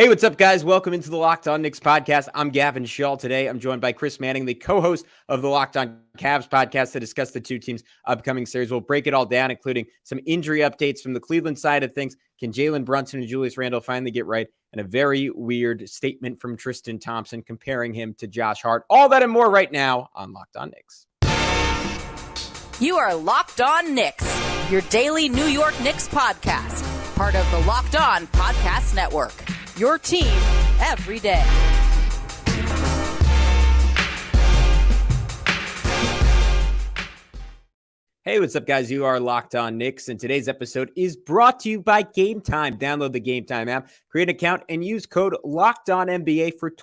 Hey, what's up, guys? Welcome into the Locked On Knicks podcast. I'm Gavin Shull. Today, I'm joined by Chris Manning, the co-host of the Locked On Cavs podcast, to discuss the two teams' upcoming series. We'll break it all down, including some injury updates from the Cleveland side of things. Can Jalen Brunson and Julius Randle finally get right? And a very weird statement from Tristan Thompson comparing him to Josh Hart. All that and more right now on Locked On Knicks. You are Locked On Knicks, your daily New York Knicks podcast, part of the Locked On Podcast Network. Your team every day. Hey, what's up, guys? You are Locked On Knicks, and today's episode is brought to you by Gametime. Download the Gametime app, create an account, and use code LOCKEDONNBA for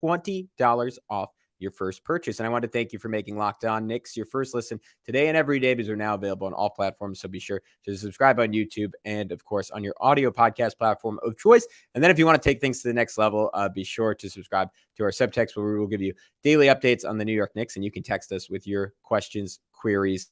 $20 off your first purchase. And I want to thank you for making Locked On Knicks your first listen today and every day, because we're now available on all platforms. So be sure to subscribe on YouTube and, of course, on your audio podcast platform of choice. And then if you want to take things to the next level, be sure to subscribe to our Subtext, where we will give you daily updates on the New York Knicks, and you can text us with your questions, queries,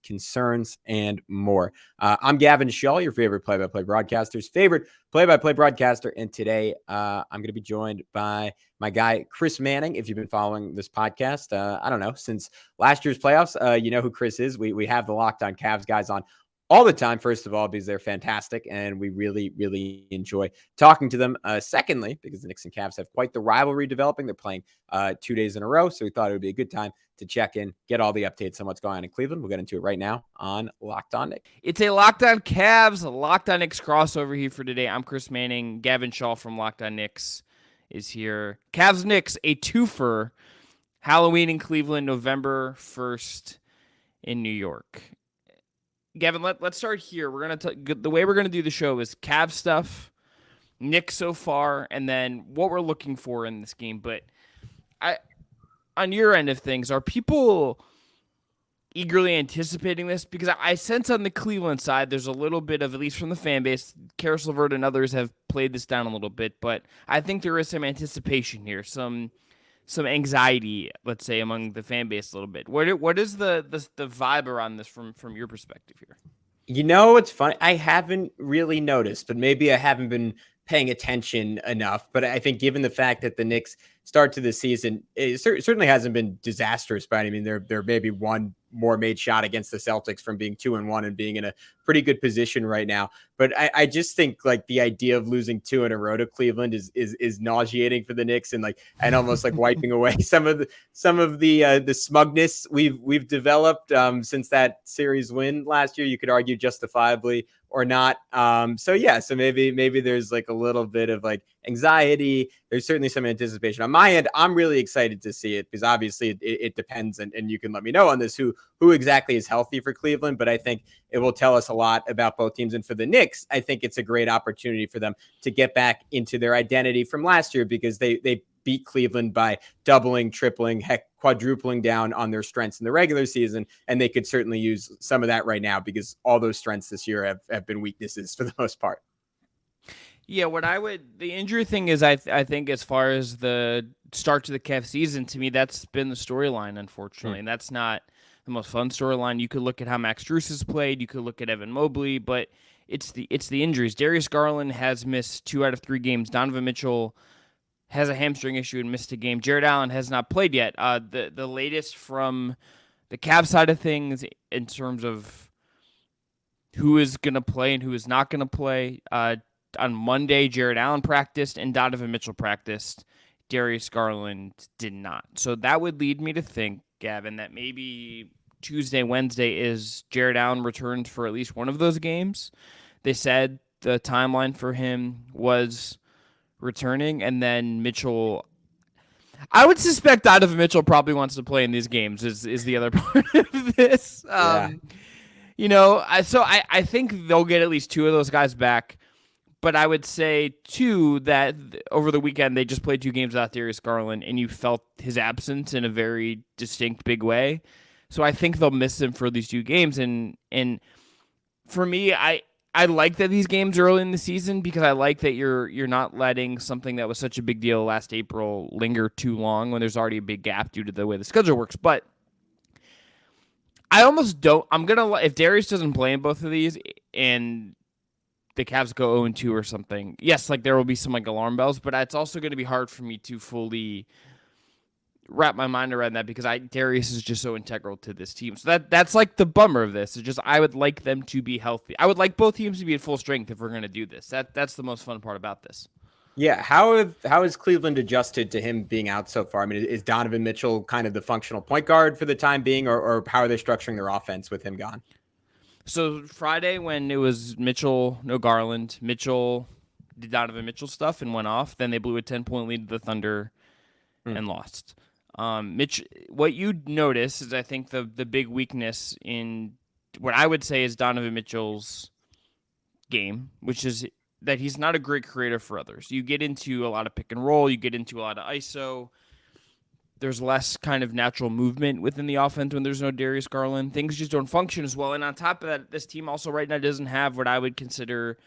concerns, and more. I'm Gavin Shull, your favorite play-by-play broadcaster's favorite play-by-play broadcaster, and today I'm going to be joined by my guy Chris Manning. If you've been following this podcast, I don't know, since last year's playoffs, you know who Chris is. We have the Locked On Cavs guys on all the time, first of all, because they're fantastic, and we really, really enjoy talking to them. Secondly, because the Knicks and Cavs have quite the rivalry developing. They're playing 2 days in a row, so we thought it would be a good time to check in, get all the updates on what's going on in Cleveland. We'll get into it right now on Locked On Knicks. It's a Locked On Cavs, Locked On Knicks crossover here for today. I'm Chris Manning. Gavin Shull from Locked On Knicks is here. Cavs Knicks, a twofer. Halloween in Cleveland, November 1st in New York. Gavin, let's start here. The way we're gonna do the show is Cavs stuff, Knicks so far, and then what we're looking for in this game. But on your end of things, are people eagerly anticipating this? Because I sense on the Cleveland side, there's a little bit of, at least from the fan base, Karis LeVert and others have played this down a little bit, but I think there is some anticipation here, some anxiety, let's say, among the fan base a little bit. What is the vibe around this from your perspective here? You know, it's funny. I haven't really noticed, but maybe I haven't been paying attention enough. But I think given the fact that the Knicks start to the season, it certainly hasn't been disastrous by any means. There may be one more made shot against the Celtics from being 2-1 and being in a pretty good position right now. But I just think like the idea of losing 2 in a row to Cleveland is nauseating for the Knicks, and almost like wiping away some of the smugness we've developed since that series win last year. You could argue justifiably or not. So maybe there's like a little bit of like anxiety. There's certainly some anticipation on my end. I'm really excited to see it, because obviously it depends, and you can let me know on this who exactly is healthy for Cleveland. But I think it will tell us a lot about both teams. And for the Knicks, I think it's a great opportunity for them to get back into their identity from last year, because they beat Cleveland by doubling, tripling, heck, quadrupling down on their strengths in the regular season. And they could certainly use some of that right now, because all those strengths this year have been weaknesses for the most part. Yeah, the injury thing is, I think as far as the start to the Cavs season, to me, that's been the storyline, unfortunately. And that's not the most fun storyline. You could look at how Max Strus has played. You could look at Evan Mobley, but it's the injuries. Darius Garland has missed 2 out of 3 games. Donovan Mitchell has a hamstring issue and missed a game. Jared Allen has not played yet. The latest from the Cavs side of things in terms of who is going to play and who is not going to play, on Monday, Jared Allen practiced and Donovan Mitchell practiced. Darius Garland did not. So that would lead me to think, Gavin, that maybe Tuesday, Wednesday is Jared Allen returns for at least one of those games. They said the timeline for him was returning, and then Mitchell, I would suspect Donovan Mitchell probably wants to play in these games is the other part of this. So I think they'll get at least 2 of those guys back. But I would say, too, that over the weekend they just played 2 games without Darius Garland, and you felt his absence in a very distinct, big way. So I think they'll miss him for these 2 games. And for me, I like that these games early in the season, because I like that you're not letting something that was such a big deal last April linger too long when there's already a big gap due to the way the schedule works. But I almost don't. If Darius doesn't play in both of these, and the Cavs go 0-2 or something, yes, like there will be some like alarm bells, but it's also going to be hard for me to fully wrap my mind around that because Darius is just so integral to this team. So that's like the bummer of this. It's just I would like them to be healthy. I would like both teams to be at full strength if we're going to do this. That's the most fun part about this. Yeah, how has Cleveland adjusted to him being out so far? I mean, is Donovan Mitchell kind of the functional point guard for the time being, or how are they structuring their offense with him gone? So Friday when it was Mitchell, no Garland, Mitchell did Donovan Mitchell stuff and went off. Then they blew a 10-point lead to the Thunder and lost. What you notice is I think the big weakness in what I would say is Donovan Mitchell's game, which is that he's not a great creator for others. You get into a lot of pick and roll, you get into a lot of ISO. There's less kind of natural movement within the offense when there's no Darius Garland. Things just don't function as well. And on top of that, this team also right now doesn't have what I would consider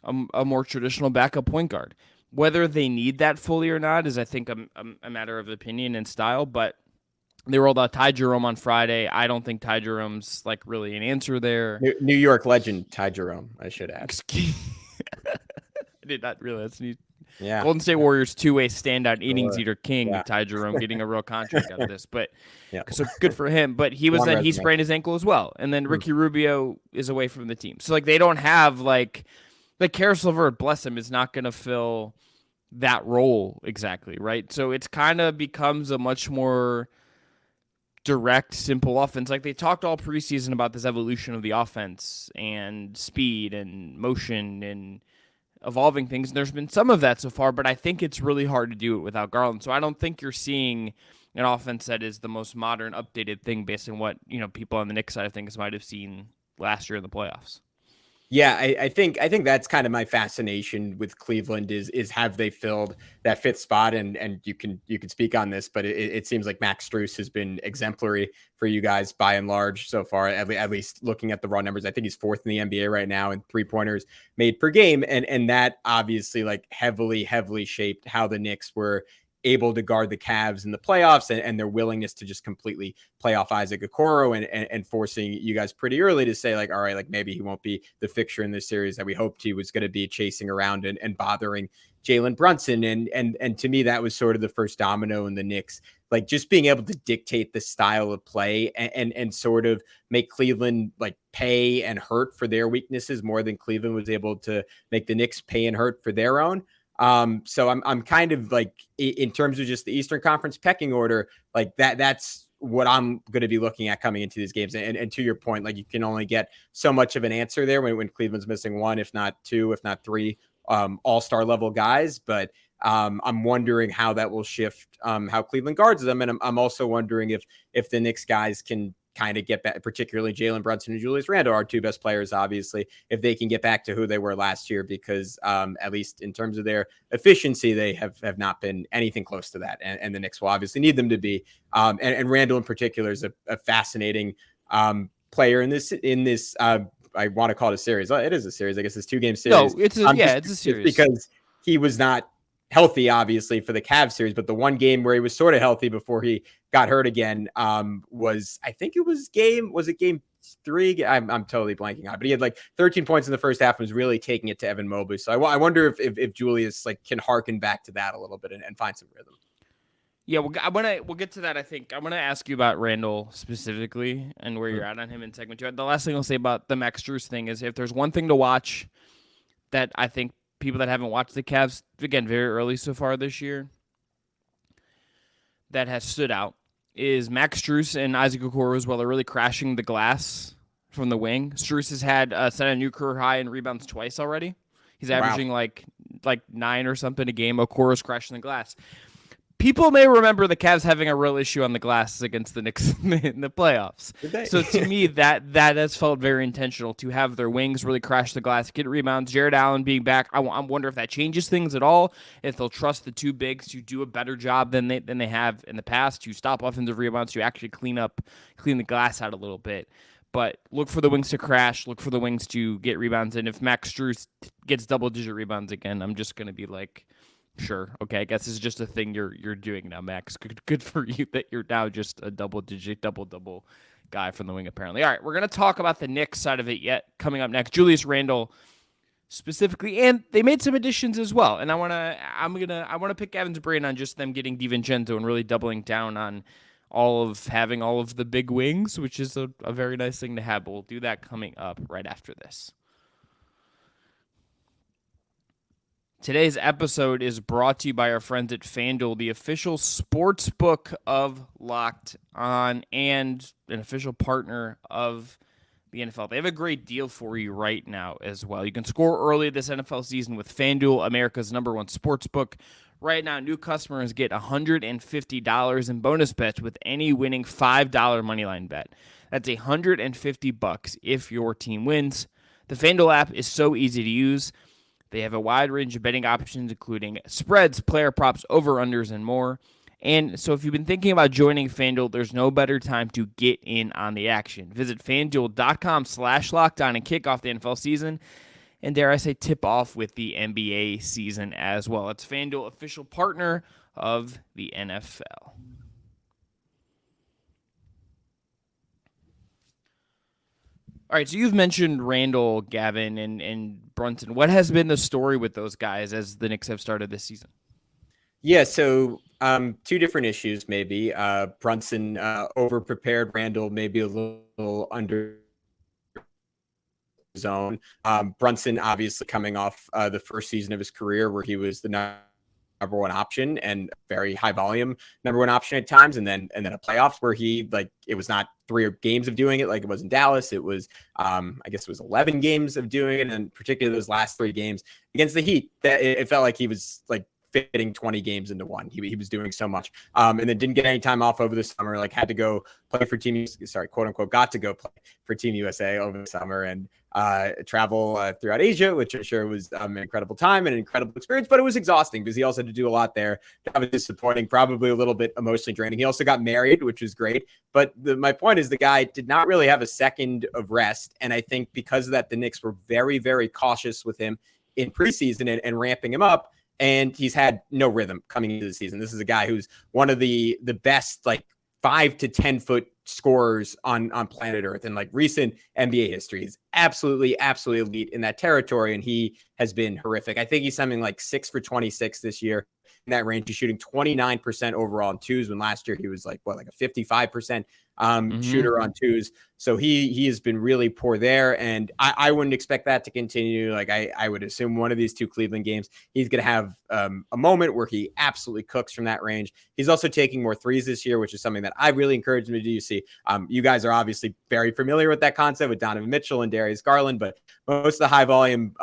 a more traditional backup point guard. Whether they need that fully or not is, I think, a matter of opinion and style. But they rolled out Ty Jerome on Friday. I don't think Ty Jerome's like really an answer there. New York legend Ty Jerome, I should add. I did not realize. Yeah, Golden State Warriors two-way standout innings eater king, Ty Jerome, getting a real contract out of this. But so good for him. But he sprained his ankle as well. And then Ricky Rubio is away from the team. So like they don't have like Karis LeVert, bless him, is not going to fill that role exactly, right? So it's kind of becomes a much more direct, simple offense. Like they talked all preseason about this evolution of the offense and speed and motion and evolving things. And there's been some of that so far, but I think it's really hard to do it without Garland. So I don't think you're seeing an offense that is the most modern, updated thing based on what, people on the Knicks side of things might have seen last year in the playoffs. Yeah, I think that's kind of my fascination with Cleveland is have they filled that fifth spot, and you can speak on this, but it seems like Max Strus has been exemplary for you guys by and large so far. At least looking at the raw numbers, I think he's fourth in the NBA right now in 3-pointers made per game, and that obviously like heavily shaped how the Knicks were able to guard the Cavs in the playoffs and their willingness to just completely play off Isaac Okoro and forcing you guys pretty early to say like, all right, like maybe he won't be the fixture in this series that we hoped he was going to be, chasing around and bothering Jalen Brunson. And to me, that was sort of the first domino in the Knicks, like just being able to dictate the style of play and sort of make Cleveland like pay and hurt for their weaknesses more than Cleveland was able to make the Knicks pay and hurt for their own. So I'm kind of like, in terms of just the Eastern Conference pecking order, like that's what I'm going to be looking at coming into these games. And to your point, like you can only get so much of an answer there when Cleveland's missing one, if not two, if not three, all-star level guys. But I'm wondering how that will shift how Cleveland guards them. And I'm also wondering if the Knicks guys can kind of get back, particularly Jalen Brunson and Julius Randle, our two best players, obviously, if they can get back to who they were last year, because at least in terms of their efficiency, they have not been anything close to that. And the Knicks will obviously need them to be. And Randle in particular is a fascinating player in this. I want to call it a series. It is a series. I guess it's 2-game series. No, it's a series because he was not healthy, obviously, for the Cavs series, but the one game where he was sort of healthy before he got hurt again was, I think it was game 3? I'm totally blanking on it, but he had like 13 points in the first half and was really taking it to Evan Mobley. So I wonder if Julius like can harken back to that a little bit and find some rhythm. Yeah, we'll get to that. I think I'm gonna ask you about Randle specifically and where you're at on him in segment 2. The last thing I'll say about the Max Strus thing is if there's one thing to watch that I think people that haven't watched the Cavs, again, very early so far this year, that has stood out is Max Strus and Isaac Okoro as well are really crashing the glass from the wing. Strus has had set a new career high in rebounds twice already. He's averaging like 9 or something a game. Okoro's crashing the glass. People may remember the Cavs having a real issue on the glass against the Knicks in the playoffs. So to me, that has felt very intentional to have their wings really crash the glass, get rebounds. Jared Allen being back, I wonder if that changes things at all. If they'll trust the two bigs to do a better job than they have in the past to stop offensive rebounds, to actually clean the glass out a little bit. But look for the wings to crash. Look for the wings to get rebounds. And if Max Strus gets double-digit rebounds again, I'm just going to be like, sure. Okay, I guess it's just a thing you're doing now, Max. Good for you that you're now just a double-digit, double guy from the wing, apparently. All right, we're going to talk about the Knicks side of it yet coming up next. Julius Randle specifically, and they made some additions as well. And I want to pick Gavin's brain on just them getting DiVincenzo and really doubling down on having all of the big wings, which is a very nice thing to have. But we'll do that coming up right after this. Today's episode is brought to you by our friends at FanDuel, the official sports book of Locked On and an official partner of the NFL. They have a great deal for you right now as well. You can score early this NFL season with FanDuel, America's #1 sportsbook. Right now, new customers get $150 in bonus bets with any winning $5 moneyline bet. That's $150 if your team wins. The FanDuel app is so easy to use. They have a wide range of betting options, including spreads, player props, over-unders, and more. And so if you've been thinking about joining FanDuel, there's no better time to get in on the action. Visit FanDuel.com/lockedon and kick off the NFL season. And dare I say, tip off with the NBA season as well. It's FanDuel, official partner of the NFL. All right, so you've mentioned Randle, Gavin, and Brunson. What has been the story with those guys as the Knicks have started this season? Yeah, so two different issues maybe. Brunson over-prepared, Randle maybe a little under zone. Brunson obviously coming off the first season of his career where he was the number one option and very high volume number one option at times, and then a playoffs where he, like, it was not 3 games of doing it like it was in Dallas. It was I guess it was 11 games of doing it, and particularly those last 3 games against the Heat, that it felt like he was like fitting 20 games into one. He was doing so much, and then didn't get any time off over the summer. Like, had to go play for quote unquote, got to go play for Team USA over the summer and travel throughout Asia, which I'm sure was an incredible time and an incredible experience. But it was exhausting because he also had to do a lot there. That was disappointing, probably a little bit emotionally draining. He also got married, which was great. But my point is, the guy did not really have a second of rest, and I think because of that, the Knicks were very, very cautious with him in preseason and ramping him up. And he's had no rhythm coming into the season. This is a guy who's one of the best, like, 5 to 10 foot scorers on planet Earth in like recent NBA history. He's absolutely elite in that territory, and he has been horrific. I think he's something like 6 for 26 this year in that range. He's shooting 29% overall on twos, when last year he was like a 55% shooter on twos. So he has been really poor there, and I wouldn't expect that to continue. Like, I would assume one of these 2 Cleveland games, he's going to have a moment where he absolutely cooks from that range. He's also taking more threes this year, which is something that I really encourage him to do. You see, you guys are obviously very familiar with that concept with Donovan Mitchell and Darius Garland, but most of the high volume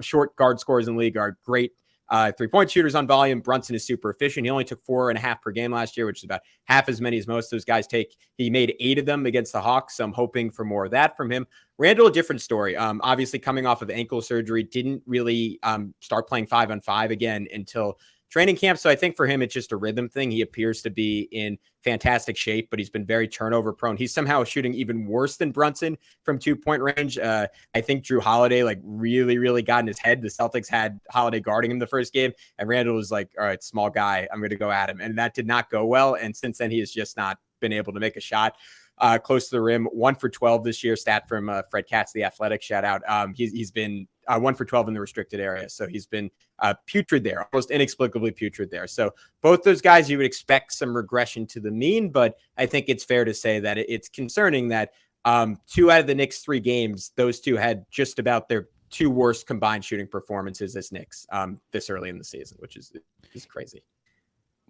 short guard scorers in the league are great 3-point shooters on volume. Brunson is super efficient. He only took 4.5 per game last year, which is about half as many as most of those guys take. He made 8 of them against the Hawks, so I'm hoping for more of that from him. Randle, a different story. Obviously coming off of ankle surgery, didn't really start playing 5-on-5 again until training camp. So I think for him, it's just a rhythm thing. He appears to be in fantastic shape, but he's been very turnover prone. He's somehow shooting even worse than Brunson from 2-point range. I think Drew Holiday really got in his head. The Celtics had Holiday guarding him the first game, and Randle was like, all right, small guy, I'm going to go at him. And that did not go well. And since then, he has just not been able to make a shot close to the rim. 1 for 12 this year, stat from Fred Katz, the Athletic, shout out. He's been 1 for 12 in the restricted area. So he's been putrid there, almost inexplicably putrid there. So both those guys, you would expect some regression to the mean, but I think it's fair to say that it's concerning that 2 out of the Knicks' 3 games, those 2 had just about their 2 worst combined shooting performances as Knicks this early in the season, which is crazy.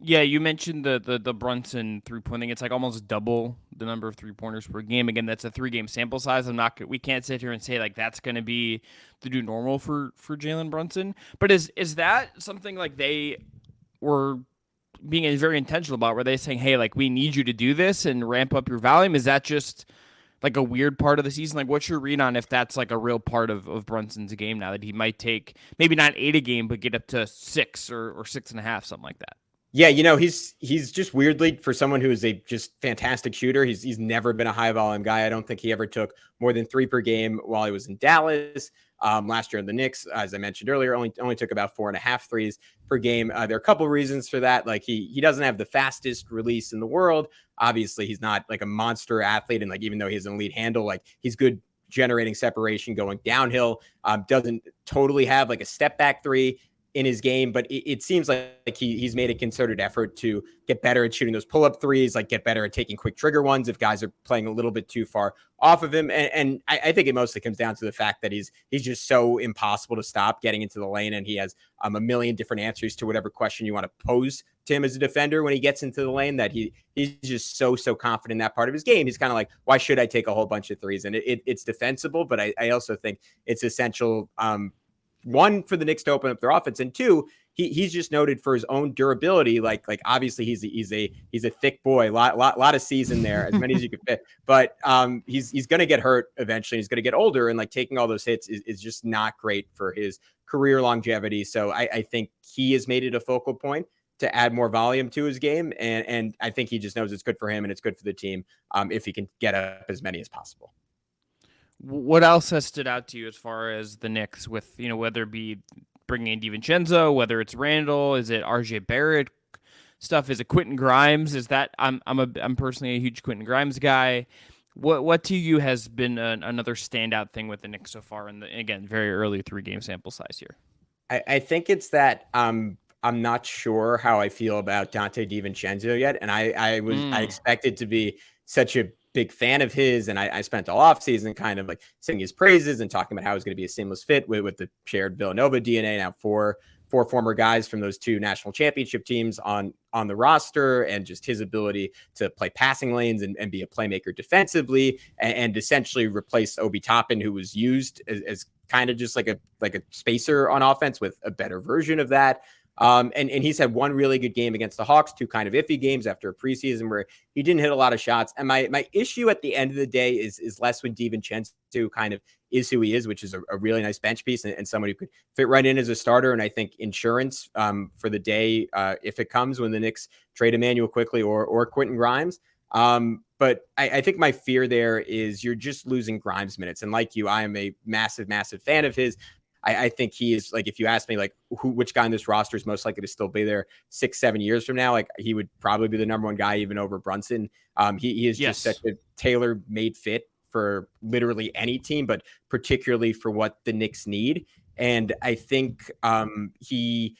Yeah, you mentioned the Brunson 3-point thing. It's like almost double the number of 3-pointers per game. Again, that's a 3-game sample size. We can't sit here and say like that's going to be the new normal for Jalen Brunson. But is that something like they were being very intentional about? Were they saying, hey, like we need you to do this and ramp up your volume? Is that just like a weird part of the season? Like, what's your read on if that's like a real part of Brunson's game now, that he might take maybe not 8 a game, but get up to 6 or 6.5, something like that? Yeah, he's just weirdly, for someone who is a just fantastic shooter, he's never been a high volume guy. I don't think he ever took more than 3 per game while he was in Dallas. Last year in the Knicks, as I mentioned earlier, only took about 4.5 threes per game. There are a couple of reasons for that. Like he doesn't have the fastest release in the world. Obviously, he's not like a monster athlete, and like even though he has an elite handle, like he's good generating separation going downhill. Doesn't totally have like a step back three in his game, but it seems like he's made a concerted effort to get better at shooting those pull-up threes, like get better at taking quick trigger ones if guys are playing a little bit too far off of him. And I think it mostly comes down to the fact that he's just so impossible to stop getting into the lane, and he has a million different answers to whatever question you want to pose to him as a defender when he gets into the lane, that he's just so confident in that part of his game. He's kind of like, why should I take a whole bunch of threes? And it's defensible, but I also think it's essential, one, for the Knicks to open up their offense, and two, he's just noted for his own durability. Like obviously he's a thick boy, lot of season there, as many as you could fit. But he's going to get hurt eventually. He's going to get older, and like taking all those hits is just not great for his career longevity. So I think he has made it a focal point to add more volume to his game, and I think he just knows it's good for him and it's good for the team if he can get up as many as possible. What else has stood out to you as far as the Knicks, with, whether it be bringing in DiVincenzo, whether it's Randle, is it RJ Barrett stuff, is it Quentin Grimes? Is that I'm personally a huge Quentin Grimes guy. What to you has been another standout thing with the Knicks so far in the, again, very early 3-game sample size here? I think it's that I'm not sure how I feel about Dante DiVincenzo yet, and I expected to be such a big fan of his, and I spent all offseason kind of like singing his praises and talking about how it was going to be a seamless fit with the shared Villanova DNA. Now four former guys from those two national championship teams on the roster, and just his ability to play passing lanes and be a playmaker defensively, and essentially replace Obi Toppin, who was used as kind of just like a spacer on offense, with a better version of that. And he's had one really good game against the Hawks, two kind of iffy games after a preseason where he didn't hit a lot of shots. And my issue at the end of the day is less when DiVincenzo kind of is who he is, which is a really nice bench piece and someone who could fit right in as a starter. And I think insurance for the day, if it comes when the Knicks trade Emmanuel Quickley or Quentin Grimes. But I think my fear there is you're just losing Grimes minutes. And like you, I am a massive fan of his. I think he is, like, if you ask me, like, which guy in this roster is most likely to still be there 6-7 years from now, like, he would probably be the number one guy, even over Brunson. He is just such a tailor-made fit for literally any team, but particularly for what the Knicks need. And I think he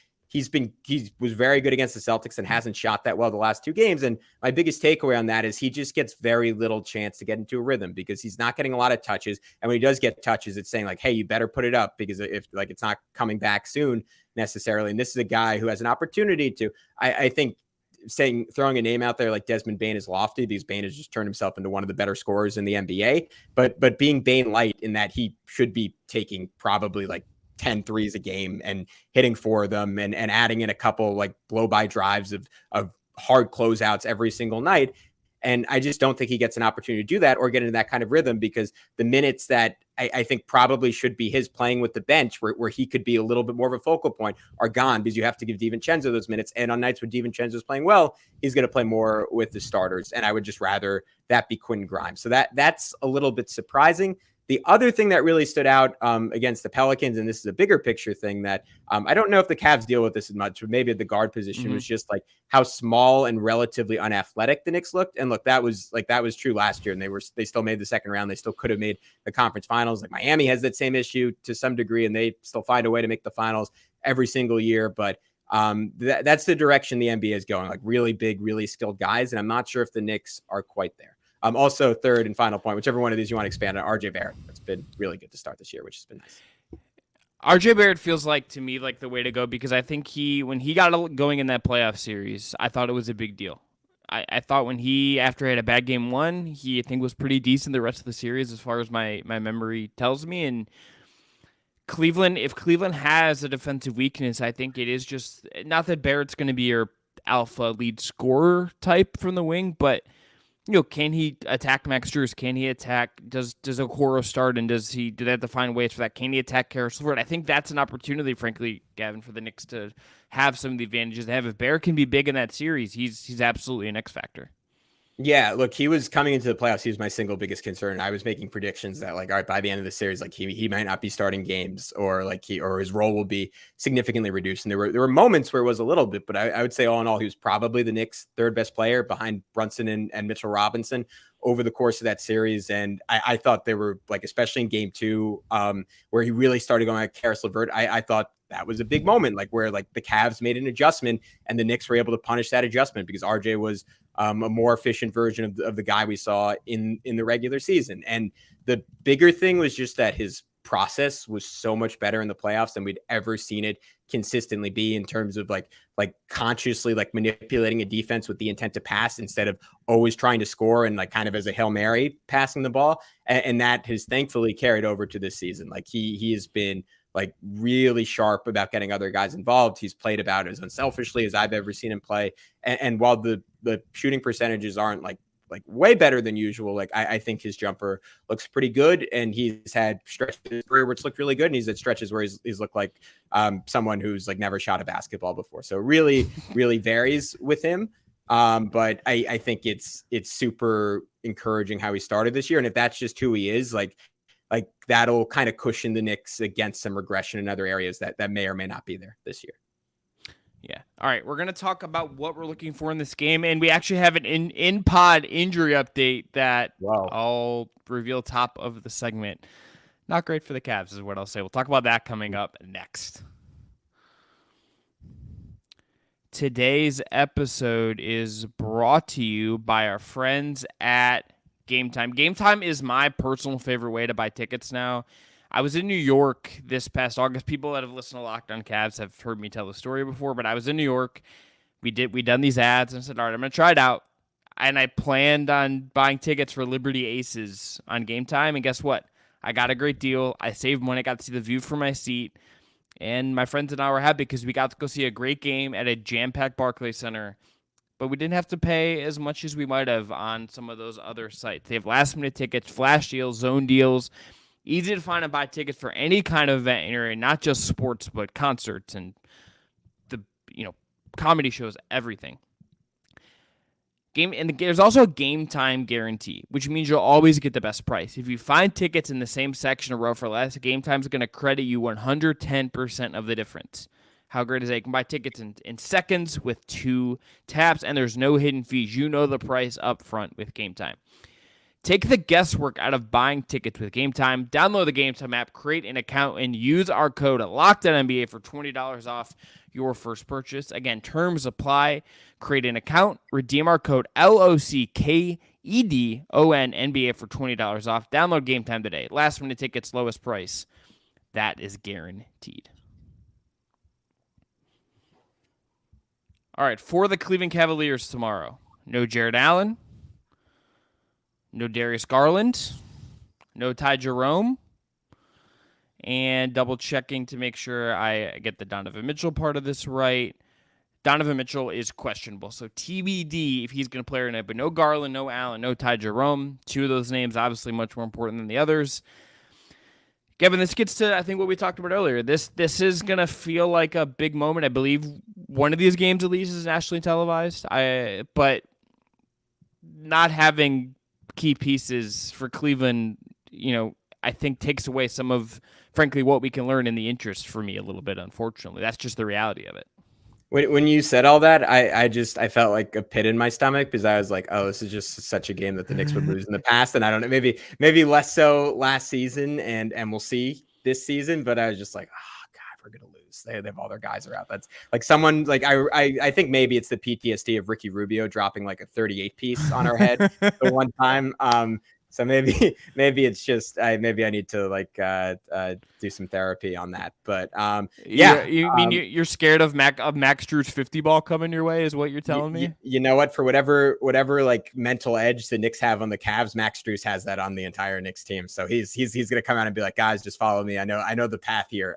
was very good against the Celtics and hasn't shot that well the last two games. And my biggest takeaway on that is he just gets very little chance to get into a rhythm because he's not getting a lot of touches. And when he does get touches, it's saying like, hey, you better put it up, because if like it's not coming back soon necessarily. And this is a guy who has an opportunity to, I think, throwing a name out there like Desmond Bane is lofty, because Bane has just turned himself into one of the better scorers in the NBA. But being Bane light in that he should be taking probably like 10 threes a game and hitting 4 of them and adding in a couple like blow by drives of hard closeouts every single night. And I just don't think he gets an opportunity to do that or get into that kind of rhythm, because the minutes that I think probably should be his playing with the bench where he could be a little bit more of a focal point are gone, because you have to give DiVincenzo those minutes. And on nights when DiVincenzo is playing well, he's going to play more with the starters. And I would just rather that be Quentin Grimes. So that's a little bit surprising. The other thing that really stood out against the Pelicans, and this is a bigger picture thing that I don't know if the Cavs deal with this as much, but maybe at the guard position was just like how small and relatively unathletic the Knicks looked. And look, that was true last year, and they still made the second round. They still could have made the conference finals. Like Miami has that same issue to some degree, and they still find a way to make the finals every single year. But that's the direction the NBA is going, like really big, really skilled guys. And I'm not sure if the Knicks are quite there. Also, third and final point, whichever one of these you want to expand on, RJ Barrett. It's been really good to start this year, which has been nice. RJ Barrett feels like, to me, like the way to go, because I think when he got going in that playoff series, I thought it was a big deal. I thought when after he had a bad game one, he, I think, was pretty decent the rest of the series as far as my memory tells me. And if Cleveland has a defensive weakness, I think it is just, not that Barrett's going to be your alpha lead scorer type from the wing, but can he attack Max Strus? Can he attack? Does Okoro start? And do they have to find ways for that? Can he attack Karis LeVert? I think that's an opportunity, frankly, Gavin, for the Knicks to have some of the advantages they have. If Barrett can be big in that series, he's absolutely an X factor. Yeah, look, he was coming into the playoffs. He was my single biggest concern. I was making predictions that, like, all right, by the end of the series, like he might not be starting games, or like his role will be significantly reduced. And there were moments where it was a little bit, but I would say all in all, he was probably the Knicks' third best player behind Brunson and Mitchell Robinson over the course of that series. And I thought they were like, especially in game 2, where he really started going like Karis LeVert. I thought that was a big moment, like where like the Cavs made an adjustment and the Knicks were able to punish that adjustment because RJ was a more efficient version of the guy we saw in the regular season. And the bigger thing was just that his process was so much better in the playoffs than we'd ever seen it consistently be, in terms of like consciously like manipulating a defense with the intent to pass instead of always trying to score and like kind of as a Hail Mary passing the ball. And that has thankfully carried over to this season. Like he has been like really sharp about getting other guys involved. He's played about as unselfishly as I've ever seen him play. And while the shooting percentages aren't like way better than usual, like I think his jumper looks pretty good, and he's had stretches in his career which looked really good, and he's had stretches where he's looked like someone who's like never shot a basketball before. So really varies with him. But I think it's super encouraging how he started this year, and if that's just who he is, like that'll kind of cushion the Knicks against some regression in other areas that may or may not be there this year. Yeah. All right. We're going to talk about what we're looking for in this game. And we actually have an in-pod injury update that I'll reveal top of the segment. Not great for the Cavs is what I'll say. We'll talk about that coming up next. Today's episode is brought to you by our friends at Gametime. Gametime is my personal favorite way to buy tickets now. I was in New York this past August. People that have listened to Locked On Cavs have heard me tell the story before, but I was in New York. We done these ads, and I said, all right, I'm going to try it out. And I planned on buying tickets for Liberty Aces on Gametime, and guess what? I got a great deal. I saved money. I got to see the view from my seat, and my friends and I were happy because we got to go see a great game at a jam-packed Barclays Center, but we didn't have to pay as much as we might have on some of those other sites. They have last-minute tickets, flash deals, zone deals. Easy to find and buy tickets for any kind of event in your area, not just sports, but concerts and the comedy shows, everything. There's also a game time guarantee, which means you'll always get the best price. If you find tickets in the same section or row for less, Game Time is going to credit you 110% of the difference. How great is that? You can buy tickets in seconds with 2 taps, and there's no hidden fees. You know the price up front with Game Time. Take the guesswork out of buying tickets with Game Time. Download the Game Time app, create an account, and use our code LOCKEDONNBA for $20 off your first purchase. Again, terms apply. Create an account, redeem our code LOCKEDONNBA for $20 off. Download Game Time today. Last minute tickets, lowest price. That is guaranteed. All right, for the Cleveland Cavaliers tomorrow, no Jared Allen. No Darius Garland, no Ty Jerome, and double checking to make sure I get the Donovan Mitchell part of this right. Donovan Mitchell is questionable, so TBD if he's going to play or not, but no Garland, no Allen, no Ty Jerome. 2 of those names obviously much more important than the others. Kevin, this gets to, I think, what we talked about earlier. This is going to feel like a big moment. I believe one of these games at least is nationally televised, but not having key pieces for Cleveland, I think takes away some of, frankly, what we can learn in the interest for me a little bit, unfortunately. That's just the reality of it. When you said all that, I felt like a pit in my stomach because I was like, oh, this is just such a game that the Knicks would lose in the past. And I don't know, maybe less so last season and we'll see this season, but I was just like, oh God, we're going to lose. They have all their guys are out. That's like someone like, I think maybe it's the PTSD of Ricky Rubio dropping like a 38 piece on our head the one time. So maybe it's just maybe I need to like do some therapy on that. But yeah, you mean you're scared of Max Drew's 50 ball coming your way? Is what you're telling me? You know what? For whatever like mental edge the Knicks have on the Cavs, Max Drews has that on the entire Knicks team. So he's gonna come out and be like, guys, just follow me. I know the path here.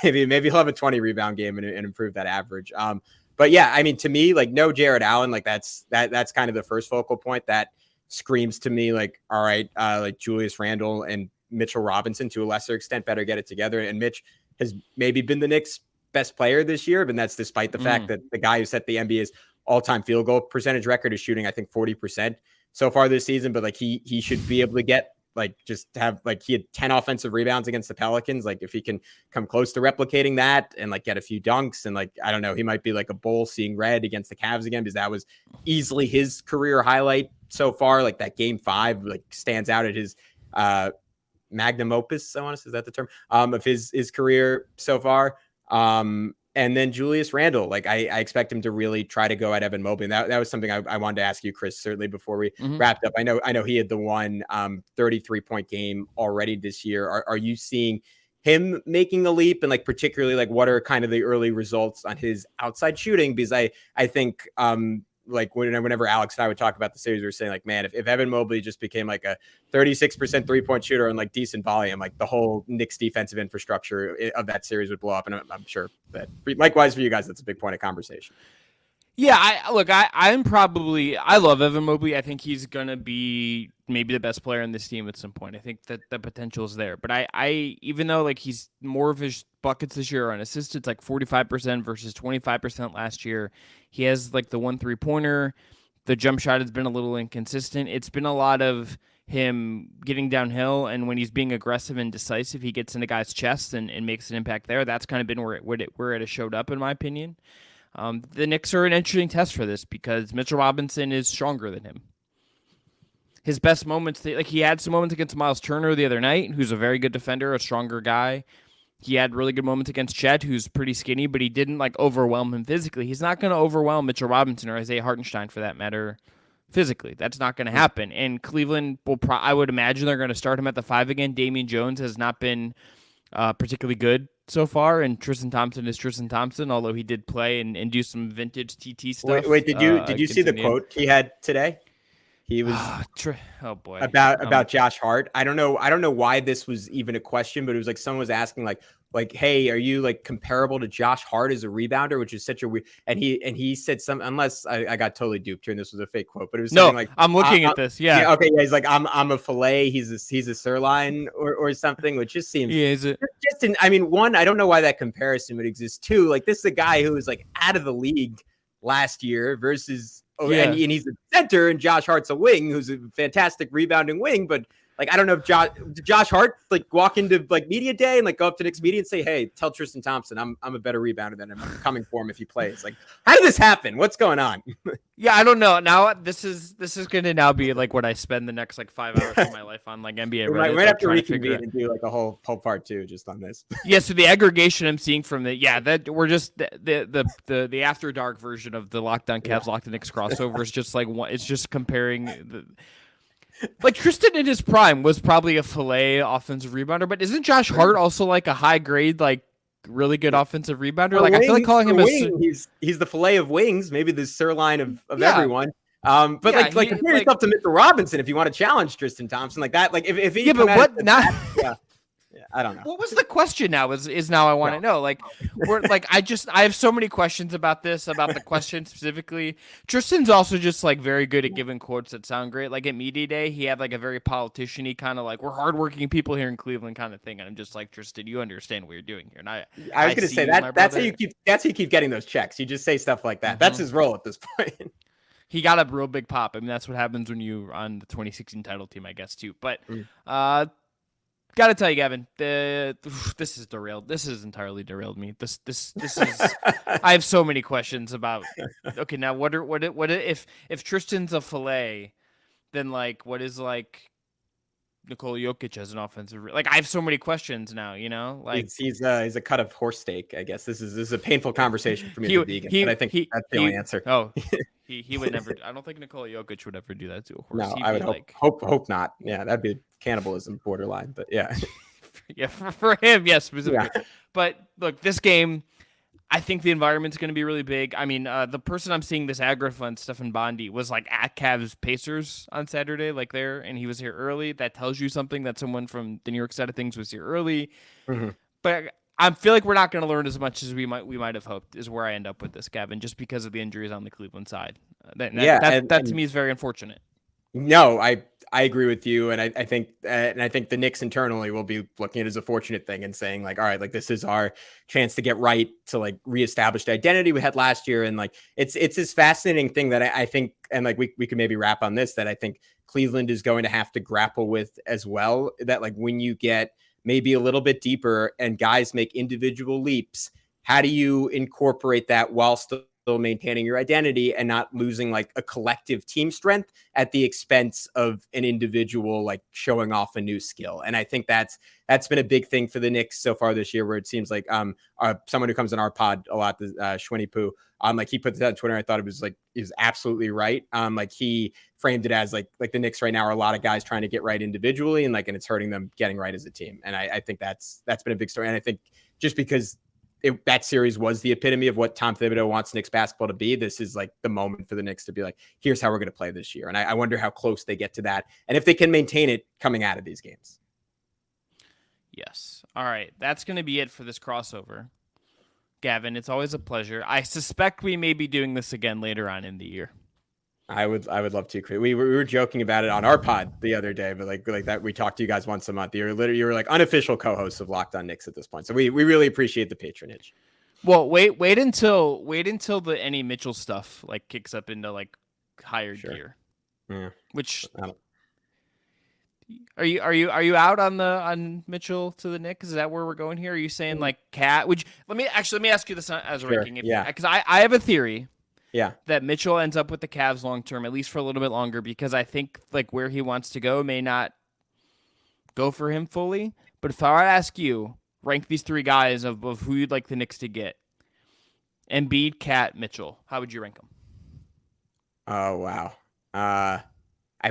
Maybe he'll have a 20 rebound game and improve that average. But yeah, I mean, to me, like no Jared Allen, like that's kind of the first focal point that screams to me like, all right, like Julius Randle and Mitchell Robinson to a lesser extent better get it together. And Mitch has maybe been the Knicks' best player this year, but that's despite the fact that the guy who set the NBA's all-time field goal percentage record is shooting, I think, 40% so far this season. But like he should be able to get like just have like he had 10 offensive rebounds against the Pelicans. Like if he can come close to replicating that and like get a few dunks and like, I don't know, he might be like a bull seeing red against the Cavs again, because that was easily his career highlight so far. Like that game 5 like stands out at his magnum opus, I want to say, is that the term, of his career so far. And then Julius Randle, like I expect him to really try to go at Evan Mobley. And that was something I wanted to ask you, Chris, certainly before we wrapped up. I know he had the one 33-point game already this year. Are you seeing him making a leap, and like particularly like what are kind of the early results on his outside shooting? Because I think like whenever Alex and I would talk about the series, we were saying like, man, if Evan Mobley just became like a 36% 3-point shooter and like decent volume, like the whole Knicks defensive infrastructure of that series would blow up. And I'm sure that likewise for you guys, that's a big point of conversation. Yeah, I love Evan Mobley. I think he's gonna be maybe the best player on this team at some point. I think that the potential is there. But I even though like he's more of his buckets this year on assists, it's like 45% versus 25% last year. He has like the 1 3-pointer. The jump shot has been a little inconsistent. It's been a lot of him getting downhill, and when he's being aggressive and decisive, he gets into guys' chests and makes an impact there. That's kind of been where it has showed up, in my opinion. The Knicks are an interesting test for this because Mitchell Robinson is stronger than him. His best moments, like he had some moments against Miles Turner the other night, who's a very good defender, a stronger guy. He had really good moments against Chet, who's pretty skinny, but he didn't like overwhelm him physically. He's not going to overwhelm Mitchell Robinson or Isaiah Hartenstein for that matter physically. That's not going to happen. And Cleveland will, I would imagine they're going to start him at the 5 again. Damian Jones has not been particularly good so far, and Tristan Thompson is Tristan Thompson, although he did play and do some vintage TT stuff. Wait, did you see the quote he had today? He was oh boy about Josh Hart. I don't know why this was even a question, but it was like someone was asking like, hey, are you like comparable to Josh Hart as a rebounder, which is such a weird. And he said something, unless I got totally duped here and this was a fake quote, but it was something like, I'm looking at this. Yeah. Okay. Yeah. He's like, I'm a fillet. He's a sirloin or something, which just seems. Yeah. Is it? I mean, one, I don't know why that comparison would exist. Two, like this is a guy who was like out of the league last year versus. And he's a center, and Josh Hart's a wing, who's a fantastic rebounding wing. But like, I don't know if Josh Hart like walk into like media day and like go up to Knicks media and say, "Hey, tell Tristan Thompson I'm a better rebounder than him. I'm coming for him if he plays." Like, how did this happen? What's going on? Yeah, I don't know. Now this is going to now be like what I spend the next like 5 hours of my life on, like NBA. We might have to reconvene and do like a whole part 2 just on this. Yeah. So the aggregation I'm seeing from that we're just the after dark version of the Locked On Cavs, Locked On Knicks crossover is just like it's just comparing the. Like Tristan in his prime was probably a fillet offensive rebounder, but isn't Josh Hart also like a high grade, like really good offensive rebounder? Like I feel like calling him he's the fillet of wings, maybe the sirloin of everyone. But like compare yourself to Mitchell Robinson if you want to challenge Tristan Thompson like that. Like if he I don't know. What was the question now is now I want to know. Like we're like I have so many questions about the question specifically. Tristan's also just like very good at giving quotes that sound great. Like at media day, he had like a very politician-y kind of like we're hardworking people here in Cleveland kind of thing. And I'm just like, Tristan, you understand what you're doing here. And I was gonna say that's how you keep getting those checks. You just say stuff like that. Mm-hmm. That's his role at this point. He got a real big pop. I mean, that's what happens when you're on the 2016 title team, I guess, too. But gotta tell you, Gavin, this is derailed. This has entirely derailed me. This is. I have so many questions about. Okay, now what if Tristan's a fillet, then like what is like Nikola Jokic as an offensive? Like I have so many questions now. You know, like he's a cut of horse steak. I guess this is a painful conversation for me as a vegan, but I think that's the only answer. Oh. He would never. I don't think Nikola Jokic would ever do that to a horse. No, I would hope not. Yeah, that'd be cannibalism borderline. But yeah, yeah, for him, yes, specifically. Yeah. But look, this game, I think the environment's going to be really big. I mean, the person I'm seeing this aggro on, Stefan Bondi, was like at Cavs Pacers on Saturday, like there, and he was here early. That tells you something that someone from the New York side of things was here early. Mm-hmm. But I feel like we're not going to learn as much as we might have hoped. Is where I end up with this, Gavin, just because of the injuries on the Cleveland side. That to me is very unfortunate. No, I agree with you, and I think the Knicks internally will be looking at it as a fortunate thing and saying like, all right, like this is our chance to get right to like reestablish the identity we had last year, and like it's this fascinating thing that I think, and like we could maybe wrap on this, that I think Cleveland is going to have to grapple with as well. That like when you get maybe a little bit deeper and guys make individual leaps, how do you incorporate that while still maintaining your identity and not losing like a collective team strength at the expense of an individual like showing off a new skill. And I think that's been a big thing for the Knicks so far this year, where it seems like someone who comes in our pod a lot, Shwinny Poo, like he put this on Twitter. I thought it was absolutely right. Like he framed it as like the Knicks right now are a lot of guys trying to get right individually, and it's hurting them getting right as a team. And I think that's been a big story. And I think just because that series was the epitome of what Tom Thibodeau wants Knicks basketball to be, this is like the moment for the Knicks to be like, here's how we're going to play this year. And I wonder how close they get to that, and if they can maintain it coming out of these games. Yes. All right. That's going to be it for this crossover. Gavin, it's always a pleasure. I suspect we may be doing this again later on in the year. I would love to. We were joking about it on our pod the other day, but like that, we talk to you guys once a month. You were like unofficial co-hosts of Locked On Knicks at this point. So we really appreciate the patronage. Well, wait until the any Mitchell stuff like kicks up into like higher gear. Yeah. Which are you out on Mitchell to the Knicks? Is that where we're going here? Are you saying like Cat? Let me ask you this as a ranking. Because I have a theory. Yeah, that Mitchell ends up with the Cavs long term, at least for a little bit longer, because I think like where he wants to go may not go for him fully. But if I were to ask you, rank these three guys of who you'd like the Knicks to get: Embiid, Cat, Mitchell. How would you rank them? Oh wow, I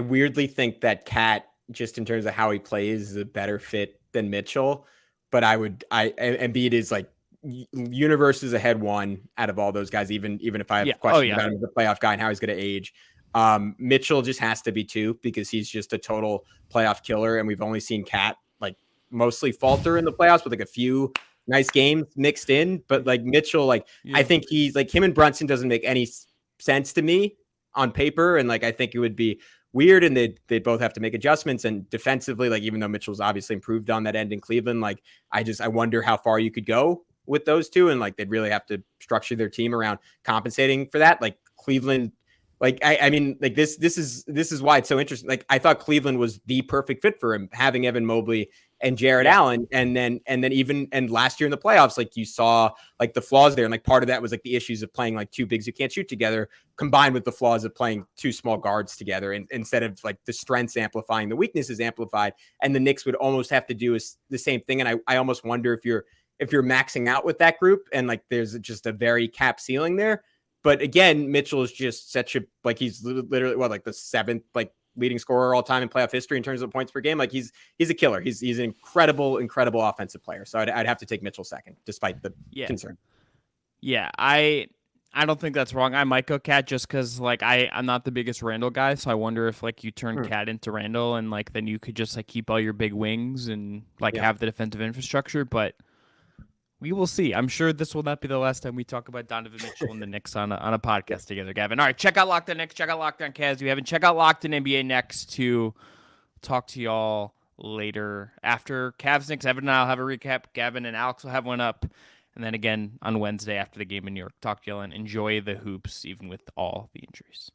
weirdly think that Cat, just in terms of how he plays, is a better fit than Mitchell. But Embiid is like universe is ahead one out of all those guys, even if I have questions about him as a playoff guy and how he's going to age. Mitchell just has to be two, because he's just a total playoff killer, and we've only seen Cat like mostly falter in the playoffs with like a few nice games mixed in. But like Mitchell, I think he's like, him and Brunson doesn't make any sense to me on paper, and like I think it would be weird, and they both have to make adjustments. And defensively, like even though Mitchell's obviously improved on that end in Cleveland, like I wonder how far you could go with those two, and like they'd really have to structure their team around compensating for that. Like Cleveland, like I mean, like this is why it's so interesting. Like I thought Cleveland was the perfect fit for him, having Evan Mobley and Jared Allen, and then even last year in the playoffs, like you saw like the flaws there, and like part of that was like the issues of playing like two bigs who can't shoot together, combined with the flaws of playing two small guards together, and instead of like the strengths amplifying, the weaknesses amplified. And the Knicks would almost have to do the same thing. And I almost wonder if you're maxing out with that group, and like there's just a very cap ceiling there. But again, Mitchell is just such a, like he's literally like the seventh like leading scorer all time in playoff history in terms of points per game. Like he's a killer. He's an incredible offensive player. So I'd have to take Mitchell second, despite the concern. Yeah, I don't think that's wrong. I might go Cat just because like I'm not the biggest Randle guy, so I wonder if like you turn Cat into Randle, and like then you could just like keep all your big wings and like have the defensive infrastructure. But we will see. I'm sure this will not be the last time we talk about Donovan Mitchell and the Knicks on a podcast together, Gavin. All right, check out Locked On Knicks, check out Locked On Cavs. If you haven't, check out Locked On NBA next to talk to y'all later after Cavs Knicks. Evan and I'll have a recap. Gavin and Alex will have one up. And then again on Wednesday after the game in New York. Talk to y'all and enjoy the hoops, even with all the injuries.